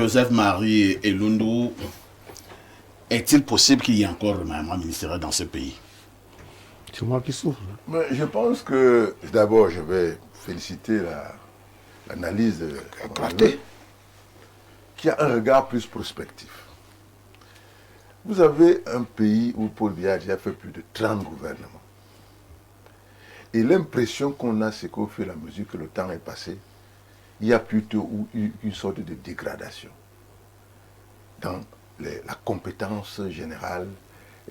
Joseph-Marie Elundou, est-il possible qu'il y ait encore un remaniement ministériel dans ce pays? C'est moi qui souffre. Mais je pense que, d'abord, je vais féliciter l'analyse de Clarté, qui a un regard plus prospectif. Vous avez un pays où Paul Biya a fait plus de 30 gouvernements. Et l'impression qu'on a, c'est qu'au fur et à mesure que le temps est passé, il y a plutôt eu une sorte de dégradation dans la compétence générale.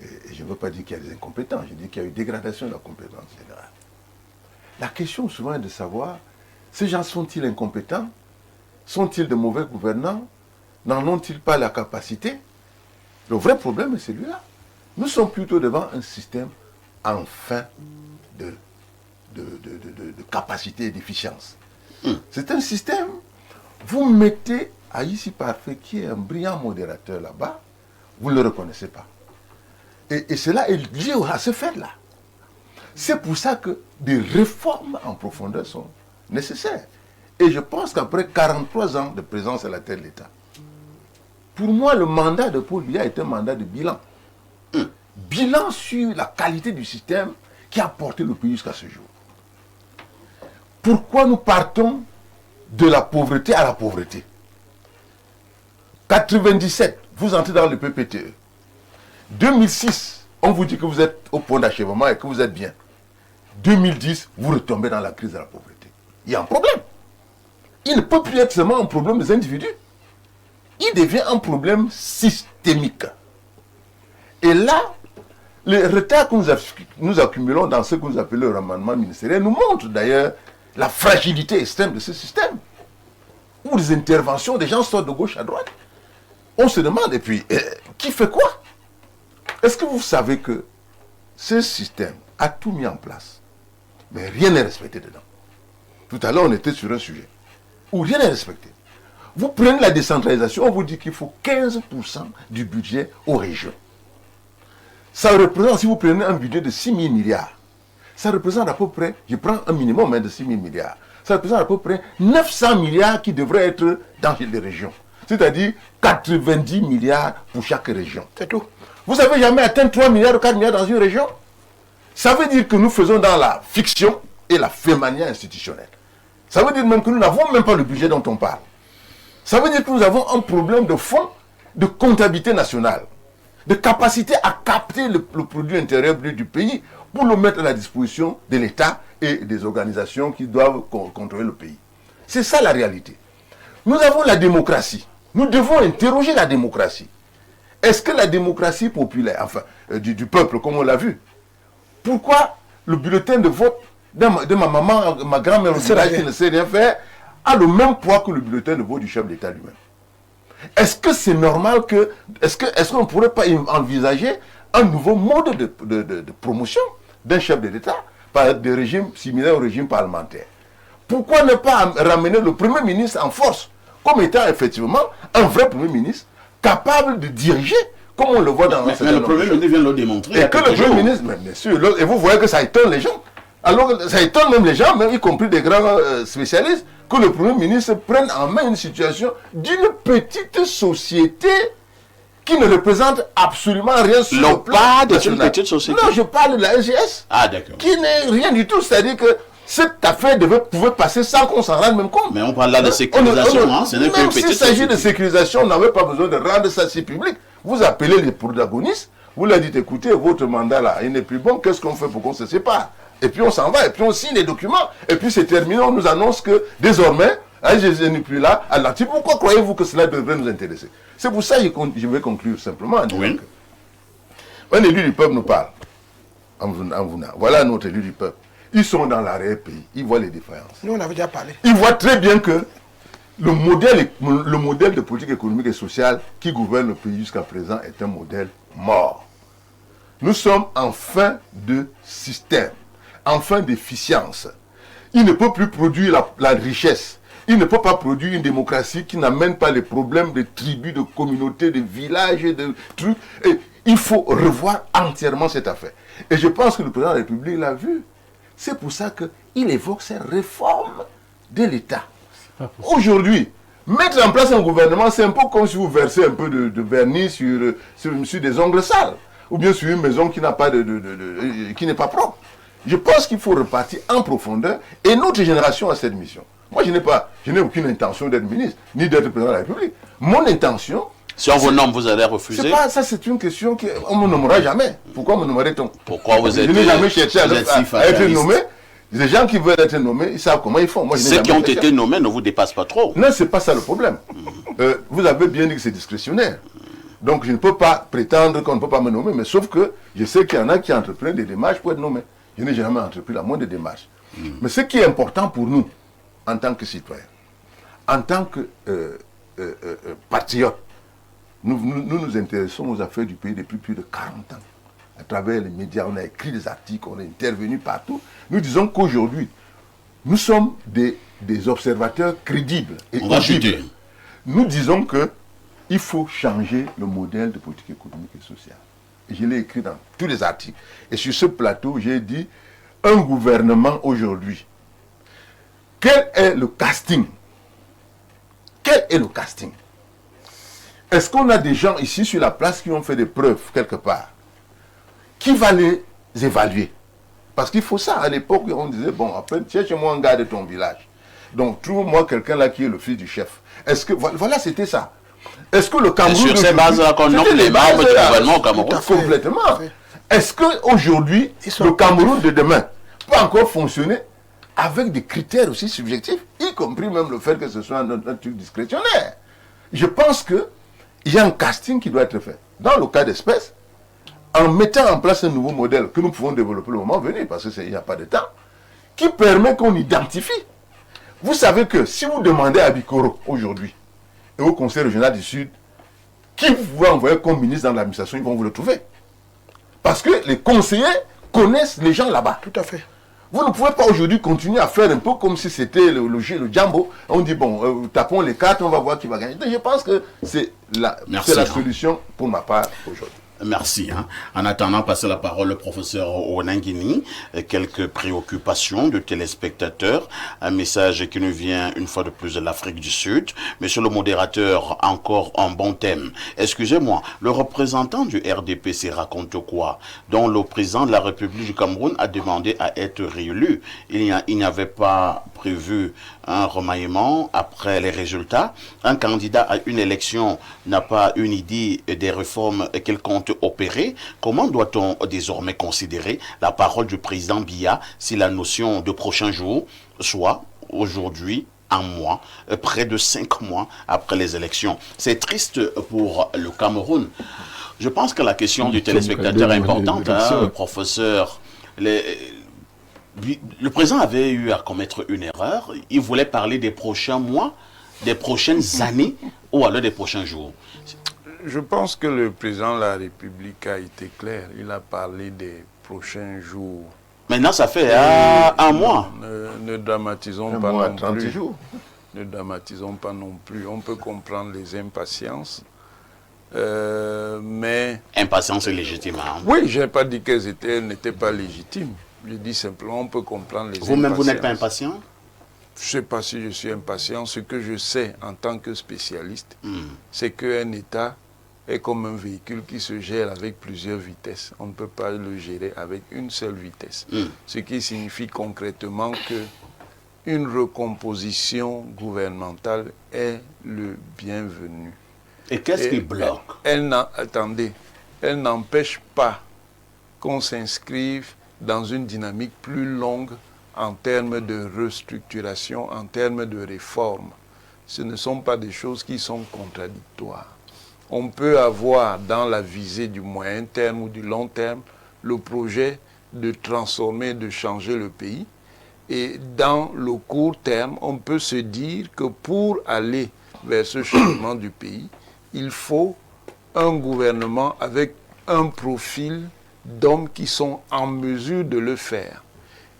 Et je ne veux pas dire qu'il y a des incompétents, je dis qu'il y a eu dégradation de la compétence générale. La question souvent est de savoir, ces gens sont-ils incompétents? Sont-ils de mauvais gouvernants? N'en ont-ils pas la capacité? Le vrai problème est celui-là. Nous sommes plutôt devant un système en fin de capacité et d'efficience. C'est un système, vous mettez Aïssi Parfait, qui est un brillant modérateur là-bas, vous ne le reconnaissez pas. Et cela est lié à ce fait-là. C'est pour ça que des réformes en profondeur sont nécessaires. Et je pense qu'après 43 ans de présence à la tête de l'État, pour moi, le mandat de Paul Biya est un mandat de bilan. Bilan sur la qualité du système qui a porté le pays jusqu'à ce jour. Pourquoi nous partons de la pauvreté à la pauvreté? 97, vous entrez dans le PPTE. 2006, on vous dit que vous êtes au point d'achèvement et que vous êtes bien. 2010, vous retombez dans la crise de la pauvreté. Il y a un problème. Il ne peut plus être seulement un problème des individus. Il devient un problème systémique. Et là, le retard que nous accumulons dans ce que nous appelons le remaniement ministériel nous montre d'ailleurs la fragilité extrême de ce système. Où les interventions des gens sortent de gauche à droite. On se demande, et puis, qui fait quoi? Est-ce que vous savez que ce système a tout mis en place, mais rien n'est respecté dedans? Tout à l'heure, on était sur un sujet où rien n'est respecté. Vous prenez la décentralisation, on vous dit qu'il faut 15% du budget aux régions. Ça représente, si vous prenez un budget de 6 000 milliards, ça représente à peu près, je prends un minimum de 6 000 milliards, ça représente à peu près 900 milliards qui devraient être dans les régions. C'est-à-dire 90 milliards pour chaque région. C'est tout. Vous n'avez jamais atteint 3 milliards ou 4 milliards dans une région? Ça veut dire que nous faisons dans la fiction et la fémania institutionnelle. Ça veut dire même que nous n'avons même pas le budget dont on parle. Ça veut dire que nous avons un problème de fond, de comptabilité nationale, de capacité à capter le produit intérieur brut du pays pour le mettre à la disposition de l'État et des organisations qui doivent contrôler le pays. C'est ça la réalité. Nous avons la démocratie. Nous devons interroger la démocratie. Est-ce que la démocratie populaire, enfin, du peuple, comme on l'a vu, pourquoi le bulletin de vote de ma maman, ma grand-mère qui ne sait rien faire, a le même poids que le bulletin de vote du chef d'État lui-même? Est-ce que c'est normal que... Est-ce qu'on ne pourrait pas envisager un nouveau mode de promotion d'un chef d'État par des régimes similaires au régime parlementaire? Pourquoi ne pas ramener le Premier ministre en force comme étant effectivement un vrai Premier ministre capable de diriger comme on le voit dans... Mais le Premier ministre vient de le démontrer. Et que le Premier ministre, mais bien sûr, et vous voyez que ça étonne les gens. Alors ça étonne même les gens, même y compris des grands spécialistes, que le Premier ministre prenne en main une situation d'une petite société qui ne représente absolument rien sur le plan national. Petite société. Non, je parle de la SGS. Ah, d'accord. Qui n'est rien du tout, c'est-à-dire que cette affaire pouvait passer sans qu'on s'en rende même compte. Mais on parle là de sécurisation, ce n'est qu'une petite société. Même s'il s'agit de sécurisation, on n'avait pas besoin de rendre ça si public. Vous appelez les protagonistes, vous leur dites, écoutez, votre mandat là, il n'est plus bon, qu'est-ce qu'on fait pour qu'on se sépare? Et puis on s'en va, et puis on signe les documents, et puis c'est terminé, on nous annonce que désormais, je n'ai plus là, alors pourquoi croyez-vous que cela devrait nous intéresser? C'est pour ça que je vais conclure simplement en disant que un élu du peuple nous parle, en venant, voilà notre élu du peuple. Ils sont dans l'arrière-pays, ils voient les défaillances. Nous, on avait déjà parlé. Ils voient très bien que le modèle de politique économique et sociale qui gouverne le pays jusqu'à présent est un modèle mort. Nous sommes en fin de système, en fin d'efficience. Il ne peut plus produire la richesse. Il ne peut pas produire une démocratie qui n'amène pas les problèmes de tribus, de communautés, de villages, de trucs. Et il faut revoir entièrement cette affaire. Et je pense que le président de la République l'a vu. C'est pour ça qu'il évoque ces réformes de l'État. Aujourd'hui, Mettre en place un gouvernement, c'est un peu comme si vous versez un peu de vernis sur des ongles sales. Ou bien sur une maison qui n'a pas qui n'est pas propre. Je pense qu'il faut repartir en profondeur. Et notre génération a cette mission. Moi, je n'ai aucune intention d'être ministre, ni d'être président de la République. Mon intention... Si on vous nomme, vous allez refuser? C'est pas ça, c'est une question qu'on ne me nommera jamais. Pourquoi me nommerait-on? Pourquoi vous êtes... Je n'ai jamais cherché à être nommé. Les gens qui veulent être nommés, ils savent comment ils font. Moi, ceux qui ont été nommés ne vous dépassent pas trop. Non, c'est pas ça le problème. Vous avez bien dit que c'est discrétionnaire. Donc, je ne peux pas prétendre qu'on ne peut pas me nommer, mais sauf que je sais qu'il y en a qui entreprennent des démarches pour être nommés. Je n'ai jamais entrepris la moindre démarche. Mais ce qui est important pour nous, en tant que citoyens, en tant que patriotes, nous intéressons aux affaires du pays depuis plus de 40 ans. À travers les médias, on a écrit des articles, on est intervenu partout. Nous disons qu'aujourd'hui, nous sommes des observateurs crédibles et audibles. Nous disons qu'il faut changer le modèle de politique économique et sociale. Et je l'ai écrit dans tous les articles. Et sur ce plateau, j'ai dit, un gouvernement aujourd'hui, quel est le casting? Quel est le casting? Est-ce qu'on a des gens ici sur la place qui ont fait des preuves quelque part? Qui va les évaluer? Parce qu'il faut ça. À l'époque, on disait, bon, après, cherche-moi un gars de ton village. Donc, trouve-moi quelqu'un là qui est le fils du chef. Est-ce que, voilà, c'était ça. Est-ce que le Cameroun... C'est sur ces bases-là qu'on nomme les membres du gouvernement au Cameroun. Complètement. Est-ce qu'aujourd'hui, le Cameroun de demain peut encore fonctionner avec des critères aussi subjectifs, y compris même le fait que ce soit un truc discrétionnaire? Je pense qu'il y a un casting qui doit être fait. Dans le cas d'espèce, en mettant en place un nouveau modèle que nous pouvons développer le moment venu, parce qu'il n'y a pas de temps, qui permet qu'on identifie. Vous savez que si vous demandez à Bikoro aujourd'hui, et au Conseil régional du Sud, qui vous pouvez envoyer comme ministre dans l'administration, ils vont vous le trouver. Parce que les conseillers connaissent les gens là-bas. Tout à fait. Vous ne pouvez pas aujourd'hui continuer à faire un peu comme si c'était le Djambo. On dit, bon, tapons les cartes, on va voir qui va gagner. Donc, je pense que c'est la solution pour ma part aujourd'hui. Merci. En attendant, passer la parole au professeur Onangini. Quelques préoccupations de téléspectateurs. Un message qui nous vient une fois de plus de l'Afrique du Sud. Monsieur le modérateur, encore un bon thème. Excusez-moi, le représentant du RDPC raconte quoi? Dont le président de la République du Cameroun a demandé à être réélu. Il n'y avait pas prévu un remaniement après les résultats. Un candidat à une élection n'a pas une idée des réformes qu'il compte opérer. Comment doit-on désormais considérer la parole du président Biya si la notion de prochain jour, soit aujourd'hui, un mois, près de 5 mois après les élections? C'est triste pour le Cameroun. Je pense que la question du téléspectateur est importante, professeur. Le président avait eu à commettre une erreur. Il voulait parler des prochains mois, des prochaines années ou alors des prochains jours. Je pense que le président de la République a été clair. Il a parlé des prochains jours. Maintenant, ça fait un mois. Ne dramatisons un pas mois, non 30 plus. jours. Ne dramatisons pas non plus. On peut comprendre les impatiences. Mais... Impatience est légitime. Oui, je n'ai pas dit qu'elles n'étaient pas légitimes. Je dis simplement, on peut comprendre les impatiences. Vous-même, vous n'êtes pas impatient? Je ne sais pas si je suis impatient. Ce que je sais en tant que spécialiste, c'est qu'un État est comme un véhicule qui se gère avec plusieurs vitesses. On ne peut pas le gérer avec une seule vitesse. Ce qui signifie concrètement qu'une recomposition gouvernementale est le bienvenu. Et qu'est-ce qui bloque? Attendez, elle n'empêche pas qu'on s'inscrive dans une dynamique plus longue en termes de restructuration, en termes de réforme. Ce ne sont pas des choses qui sont contradictoires. On peut avoir dans la visée du moyen terme ou du long terme le projet de transformer, de changer le pays. Et dans le court terme, on peut se dire que pour aller vers ce changement du pays, il faut un gouvernement avec un profil d'hommes qui sont en mesure de le faire.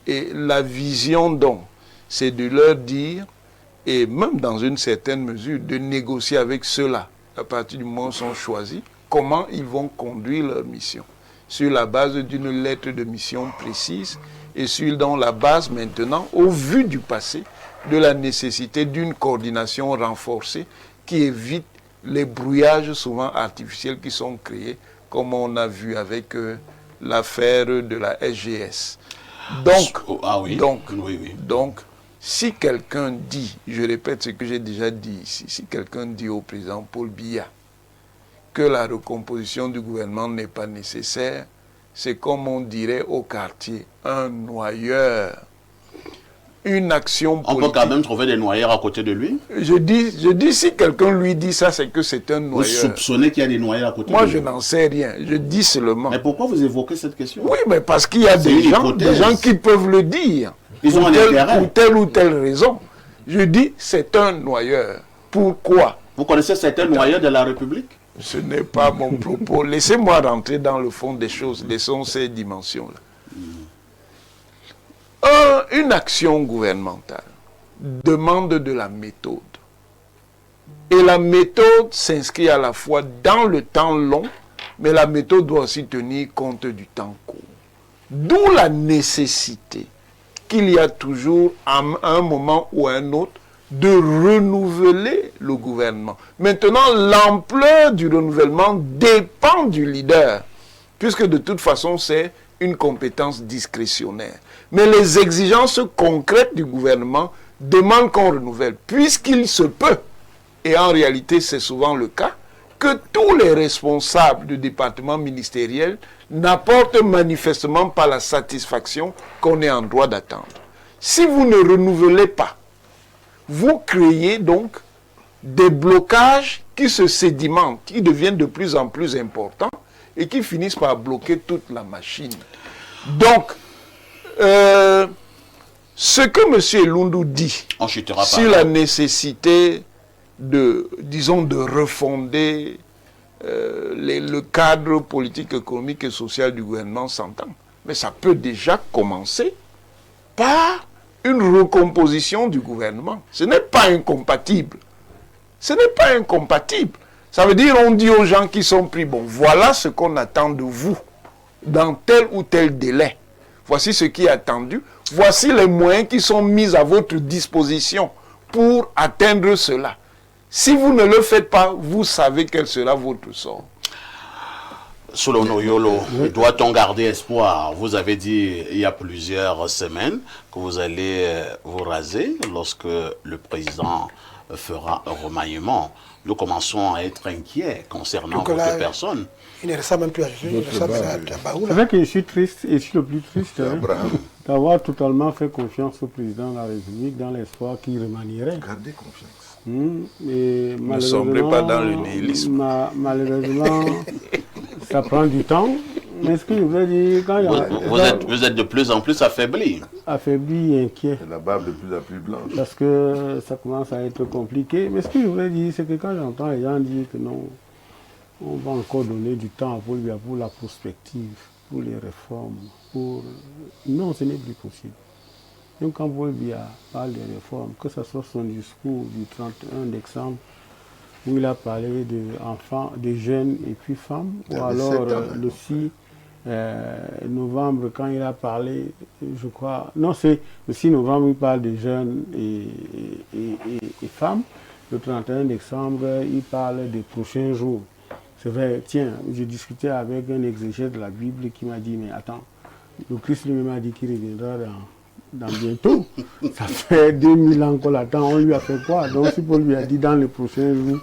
Et la vision donc, c'est de leur dire, et même dans une certaine mesure, de négocier avec ceux-là, à partir du moment où ils sont choisis, comment ils vont conduire leur mission. Sur la base d'une lettre de mission précise et sur dans la base maintenant, au vu du passé, de la nécessité d'une coordination renforcée qui évite les brouillages souvent artificiels qui sont créés, comme on a vu avec l'affaire de la SGS. Donc, donc, si quelqu'un dit, je répète ce que j'ai déjà dit ici, si quelqu'un dit au président Paul Biya que la recomposition du gouvernement n'est pas nécessaire, c'est comme on dirait au quartier, un noyeur. Une action politique. On peut quand même trouver des noyeurs à côté de lui. Je dis si quelqu'un lui dit ça, c'est que c'est un noyeur. Vous soupçonnez qu'il y a des noyeurs à côté de lui? Moi, je n'en sais rien. Je dis seulement. Mais pourquoi vous évoquez cette question? Oui, mais parce qu'il y a des gens qui peuvent le dire. Ils ont un intérêt. Pour telle ou telle raison. Je dis, c'est un noyeur. Pourquoi? Vous connaissez certains noyeurs de la République? Ce n'est pas mon propos. Laissez-moi rentrer dans le fond des choses. Laissons ces dimensions-là. Une action gouvernementale demande de la méthode. Et la méthode s'inscrit à la fois dans le temps long, mais la méthode doit aussi tenir compte du temps court. D'où la nécessité qu'il y a toujours, à un moment ou à un autre, de renouveler le gouvernement. Maintenant, l'ampleur du renouvellement dépend du leader, puisque de toute façon, c'est une compétence discrétionnaire. Mais les exigences concrètes du gouvernement demandent qu'on renouvelle, puisqu'il se peut, et en réalité c'est souvent le cas, que tous les responsables du département ministériel n'apportent manifestement pas la satisfaction qu'on est en droit d'attendre. Si vous ne renouvelez pas, vous créez donc des blocages qui se sédimentent, qui deviennent de plus en plus importants et qui finissent par bloquer toute la machine. Donc, ce que M. Elundu dit sur la nécessité de, disons, de refonder le cadre politique, économique et social du gouvernement s'entend. Mais ça peut déjà commencer par une recomposition du gouvernement. Ce n'est pas incompatible. Ce n'est pas incompatible. Ça veut dire, on dit aux gens qui sont pris, bon, voilà ce qu'on attend de vous dans tel ou tel délai. Voici ce qui est attendu. Voici les moyens qui sont mis à votre disposition pour atteindre cela. Si vous ne le faites pas, vous savez quel sera votre sort. Solono Yolo, doit-on garder espoir? Vous avez dit il y a plusieurs semaines que vous allez vous raser lorsque le président fera un remaniement. Nous commençons à être inquiets concernant votre personne. Il ne reste même plus à juger, il reste à Baoula. C'est vrai que je suis triste, et je suis le plus triste d'avoir totalement fait confiance au président de la République dans l'espoir qu'il remanierait. Gardez confiance. Et ne sombrez pas dans le nihilisme. Malheureusement, ça prend du temps. Mais ce que je veux dire, quand vous êtes de plus en plus affaibli. Affaibli et inquiet. La barbe de plus en plus blanche. Parce que ça commence à être compliqué. Mais ce que je voulais dire, c'est que quand j'entends les gens dire que non, on va encore donner du temps pour la prospective, pour les réformes, non, ce n'est plus possible. Donc quand Paul Biya parle des réformes, que ce soit son discours du 31 décembre, où il a parlé d'enfants, de jeunes et puis femmes, ou alors le 6 novembre, quand il a parlé, je crois, non, c'est le 6 novembre, il parle de jeunes et femmes. Le 31 décembre, il parle des prochains jours. C'est vrai, tiens, j'ai discuté avec un exégète de la Bible qui m'a dit, mais attends, le Christ lui-même a dit qu'il reviendra dans bientôt. Ça fait 2000 ans qu'on l'attend, on lui a fait quoi? Donc si Paul lui a dit dans les prochains jours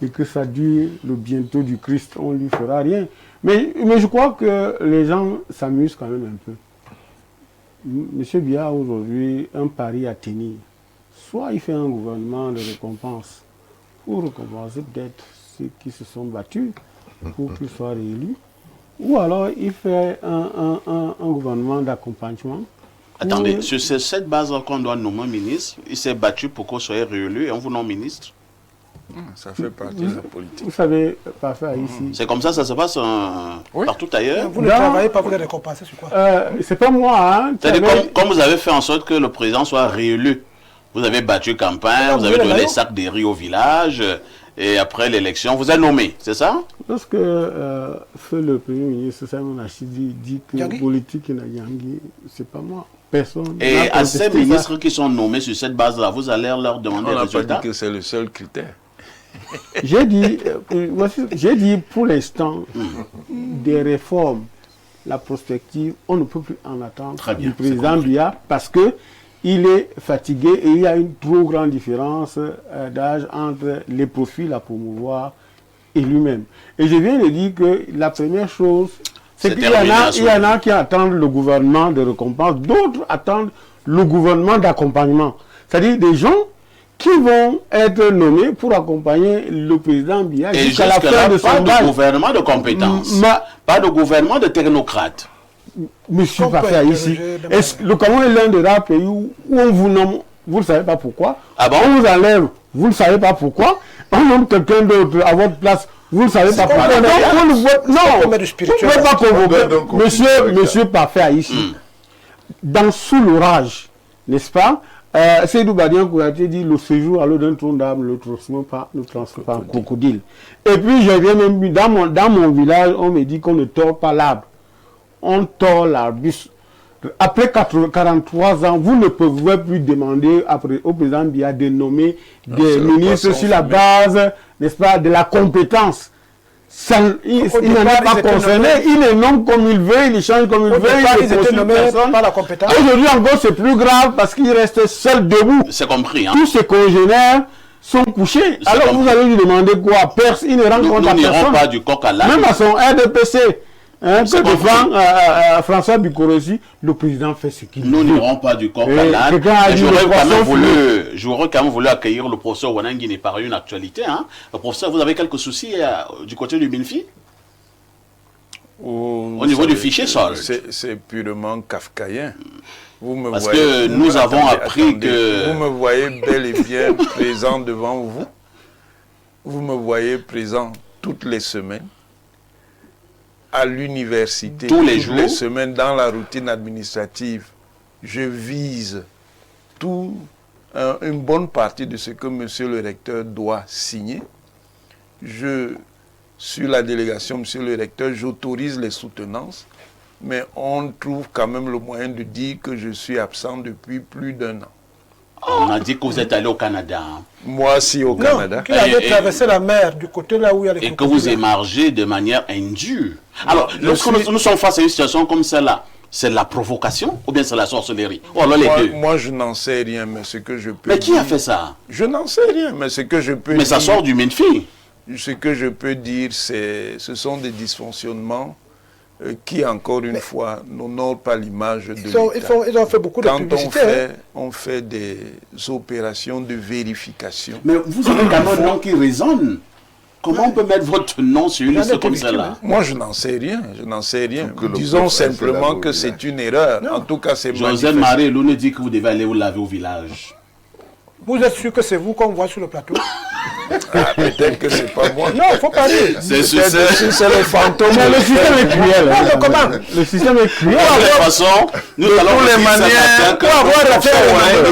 et que ça dure le bientôt du Christ, on ne lui fera rien. Mais je crois que les gens s'amusent quand même un peu. M. Biya a aujourd'hui un pari à tenir. Soit il fait un gouvernement de récompense pour récompenser peut-être ceux qui se sont battus pour qu'ils soient réélus, ou alors il fait un gouvernement d'accompagnement. Attendez, sur cette base qu'on doit nommer ministre, il s'est battu pour qu'on soit réélu et on vous nomme ministre. Ça fait partie de la politique. Vous savez, parfait ici. C'est comme ça se passe partout ailleurs. Vous ne travaillez pas, vous les récompensez sur quoi? C'est pas moi, hein. Comme vous avez fait en sorte que le président soit réélu. Vous avez battu campagne, vous avez donné des sacs de riz au village, et après l'élection, vous êtes nommé, c'est ça? Lorsque feu le Premier ministre Simon Achidi dit que politique et Nayangui, c'est pas moi. Personne. Et à ces ministres qui sont nommés sur cette base-là, vous allez leur demander On des n'a pas résultats? dit que c'est le seul critère. J'ai dit pour l'instant, des réformes, la prospective, on ne peut plus en attendre du président Biya parce que il est fatigué et il y a une trop grande différence d'âge entre les profils à promouvoir et lui-même. Et je viens de dire que la première chose, c'est qu'il y en a qui attendent le gouvernement de récompense, d'autres attendent le gouvernement d'accompagnement. C'est-à-dire des gens qui vont être nommés pour accompagner le président Biya jusqu'à la fin de son mandat. Pas de gouvernement de compétences, pas de gouvernement de technocrates. Monsieur Parfait ici, le Cameroun est l'un des rares pays où on vous nomme, vous ne savez pas pourquoi. Ah bon? On vous enlève, vous ne savez pas pourquoi. On nomme quelqu'un d'autre à votre place, vous ne savez pas pourquoi. Donc on ne vote, non, vous ne pouvez pas convoquer. Monsieur Parfait ici, dans sous l'orage, n'est-ce pas? Seydou Badian Kouyaté dit le séjour à l'eau d'un tronc d'arbre ne transforme pas en crocodile. Et puis je viens même dans mon village, on me dit qu'on ne tord pas l'arbre. On tord l'arbuste. Après 43 ans, vous ne pouvez plus demander au président Biya de nommer des ministres sur la base, n'est-ce pas, de la compétence. Il n'en est pas concerné, il les nomme comme il veut, il change comme il veut, il ne consulte personne. Aujourd'hui encore c'est plus grave parce qu'il reste seul debout. C'est compris. Hein? Tous ses congénères sont couchés. Alors vous allez lui demander quoi? Il ne rencontre personne. Nous n'irons pas du coq à l'âne. Même à son RDPC, que défend François Bikorosi, le président fait ce qu'il veut. Nous n'irons pas du coq à l'âne. J'aurais quand même voulu accueillir le professeur Wanangini par une actualité. Hein. Le professeur, vous avez quelques soucis du côté du MINFI au niveau du fichier sol? C'est purement kafkaïen. Parce que nous avons appris que... Vous me voyez bel et bien présent devant vous. Vous me voyez présent toutes les semaines. À l'université, tous les jours, les semaines dans la routine administrative, je vise une bonne partie de ce que monsieur le recteur doit signer. Sur la délégation, monsieur le recteur, j'autorise les soutenances, mais on trouve quand même le moyen de dire que je suis absent depuis plus d'1 an. On a dit que vous êtes allé au Canada. Hein. Moi, si au Canada. Qu'il avait traversé la mer du côté là où il y a les et que vous émargez de manière indue. Alors, lorsque nous sommes face à une situation comme celle-là, c'est la provocation ou bien c'est la sorcellerie? Moi, je n'en sais rien, mais ce que je peux Mais qui a fait ça? Je n'en sais rien, mais ce que je peux dire... Mais ça sort du MINFI. Ce que je peux dire, ce sont des dysfonctionnements qui, encore une fois, n'honorent pas l'image de l'État. Ils ont fait beaucoup de publicité. Quand on fait des opérations de vérification... Mais vous avez quand même un nom qui résonne. Comment on peut mettre votre nom sur une liste comme celle-là? Moi, je n'en sais rien. Je n'en sais rien. Disons simplement que c'est une erreur. En tout cas, c'est José Marie Loune dit que vous devez aller vous laver au village. Vous êtes sûr que c'est vous qu'on voit sur le plateau? Peut-être que c'est pas moi. Non, il ne faut pas dire. C'est le fantôme. Mais le système est cruel. Comment? Le système est cruel. De toute façon, nous allons les manières pour avoir raté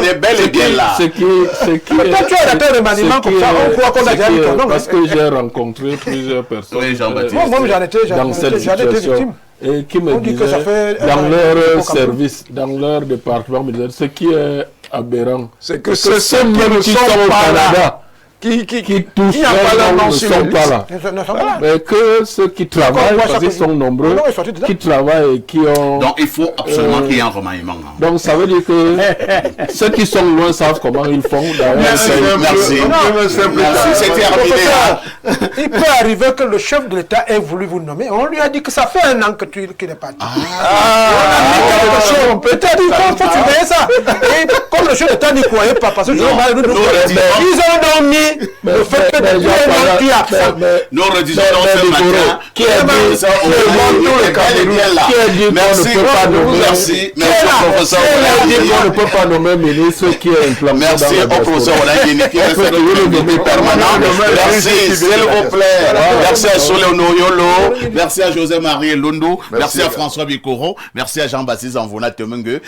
il est bel et bien là. Mais toi, tu as raté le remaniement comme ça, on croit qu'on a déjà eu ton nom. Parce que j'ai rencontré plusieurs personnes moi, dans cette situation. Et qui me disaient, dans leur service, dans leur département, ce qui est aberrant, c'est que ceux même qui sont au Canada, qui touchent ne sont pas là. Mais que ceux qui travaillent, parce qu'ils sont nombreux, qui travaillent et qui ont... Donc il faut absolument qu'il y ait un remaniement. Donc ça veut dire que ceux qui sont loin savent comment ils font. Merci. C'est terminé. Il peut arriver que le chef de l'État ait voulu vous nommer. On lui a dit que ça fait 1 an qu'il est parti. Peut-être qu'il faut surveiller ça. Et comme le chef de l'État n'y croyait pas, parce que ils ont dormi. Le fait que des gens qui absent. Nous redisons ce matin qui a dit ça au Merci. Merci au professeur. On ne peut pas nommer ministre qui est implanté. Merci au professeur Wanangini qui est le permanent. Merci, s'il vous plaît. Merci à Soléono Yolo. Merci à José Marie Londo. Merci à François Bikoro. Merci à Jean-Baptiste Anvona Temengue.